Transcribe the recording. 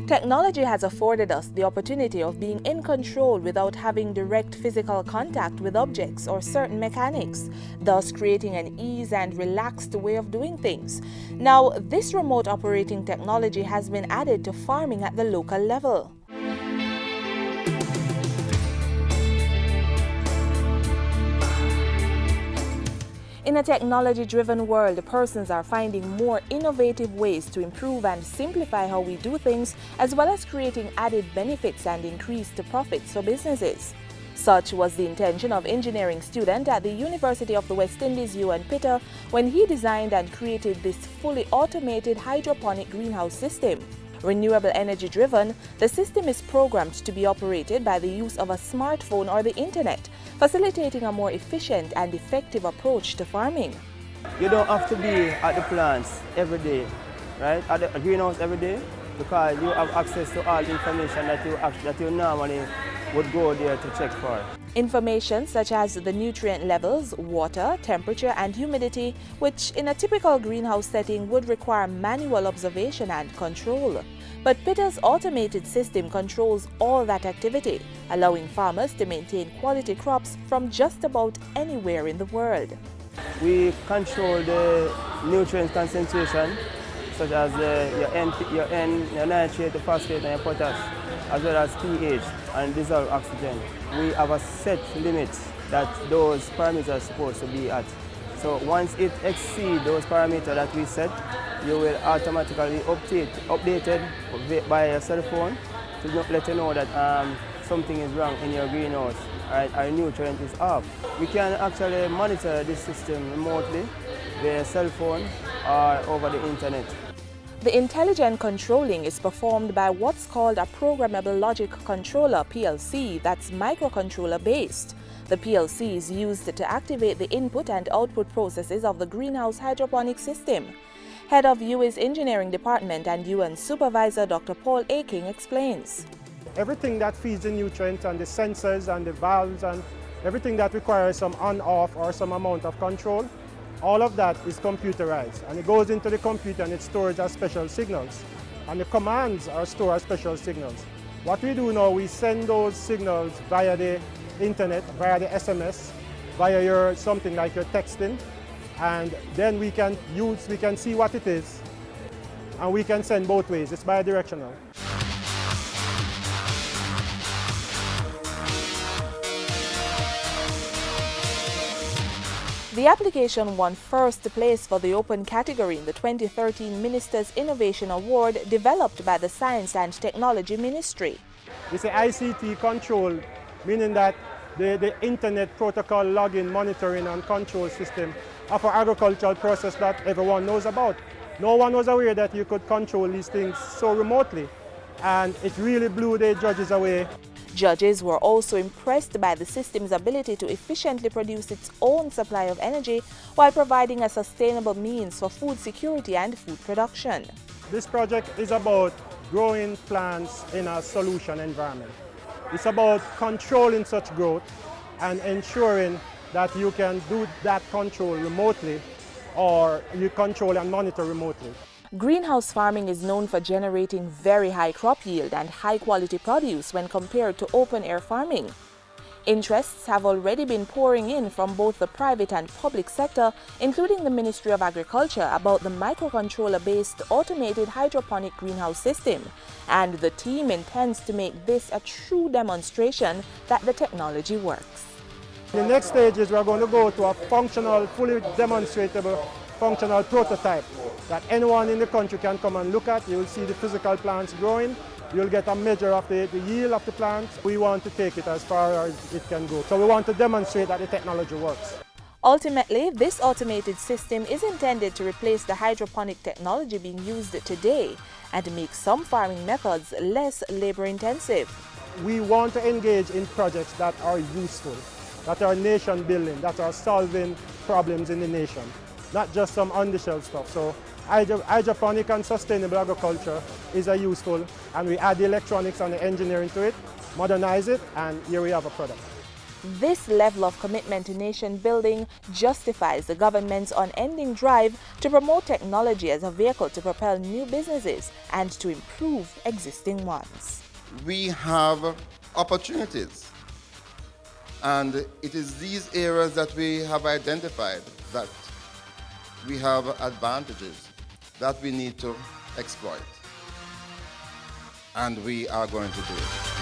Technology has afforded us the opportunity of being in control without having direct physical contact with objects or certain mechanics, thus creating an ease and relaxed way of doing things. Now, this remote operating technology has been added to farming at the local level. In a technology-driven world, persons are finding more innovative ways to improve and simplify how we do things, as well as creating added benefits and increased profits for businesses. Such was the intention of engineering student at the University of the West Indies, Ewan Pitta, when he designed and created this fully automated hydroponic greenhouse system. Renewable energy driven, the system is programmed to be operated by the use of a smartphone or the internet, facilitating a more efficient and effective approach to farming. You don't have to be at the plants every day, right? At the greenhouse every day, because you have access to all the information that you normally would go there to check for. Information such as the nutrient levels, water, temperature and humidity, which in a typical greenhouse setting would require manual observation and control. But Pitta's automated system controls all that activity, allowing farmers to maintain quality crops from just about anywhere in the world. We control the nutrient concentration, such as your N, your nitrate, the phosphate and your potash, as well as pH and dissolved oxygen. We have a set limit that those parameters are supposed to be at. So once it exceeds those parameters that we set, you will automatically updated by your cell phone to let you know that something is wrong in your greenhouse, right? Our nutrient is off. We can actually monitor this system remotely via cell phone or over the internet. The intelligent controlling is performed by what's called a programmable logic controller (PLC) that's microcontroller based. The PLC is used to activate the input and output processes of the greenhouse hydroponic system. Head of UWI's Engineering Department and UN Supervisor Dr. Paul Aking explains. Everything that feeds the nutrients and the sensors and the valves and everything that requires some on-off or some amount of control, all of that is computerized, and it goes into the computer and it stores as special signals, and the commands are stored as special signals. What we do now, we send those signals via the internet, via the SMS, via something like your texting, and then we can see what it is, and we can send both ways. It's bidirectional. The application won first place for the open category in the 2013 Minister's Innovation Award developed by the Science and Technology Ministry. It's an ICT control, meaning that the Internet Protocol login, monitoring and control system of an agricultural process that everyone knows about. No one was aware that you could control these things so remotely, and it really blew the judges away. Judges were also impressed by the system's ability to efficiently produce its own supply of energy while providing a sustainable means for food security and food production. This project is about growing plants in a solution environment. It's about controlling such growth and ensuring that you can do that control remotely, or you control and monitor remotely. Greenhouse farming is known for generating very high crop yield and high quality produce when compared to open-air farming. Interests have already been pouring in from both the private and public sector, including the Ministry of Agriculture, about the microcontroller-based automated hydroponic greenhouse system, and the team intends to make this a true demonstration that the technology works. The next stage is we're going to go to a functional, fully demonstratable functional prototype that anyone in the country can come and look at. You'll see the physical plants growing. You'll get a measure of the yield of the plants. We want to take it as far as it can go. So we want to demonstrate that the technology works. Ultimately, this automated system is intended to replace the hydroponic technology being used today and make some farming methods less labor-intensive. We want to engage in projects that are useful, that are nation-building, that are solving problems in the nation, not just some on-the-shelf stuff. So hydroponic and sustainable agriculture is a useful, and we add the electronics and the engineering to it, modernize it, and here we have a product. This level of commitment to nation building justifies the government's unending drive to promote technology as a vehicle to propel new businesses and to improve existing ones. We have opportunities, and it is these areas that we have identified that we have advantages that we need to exploit, and we are going to do it.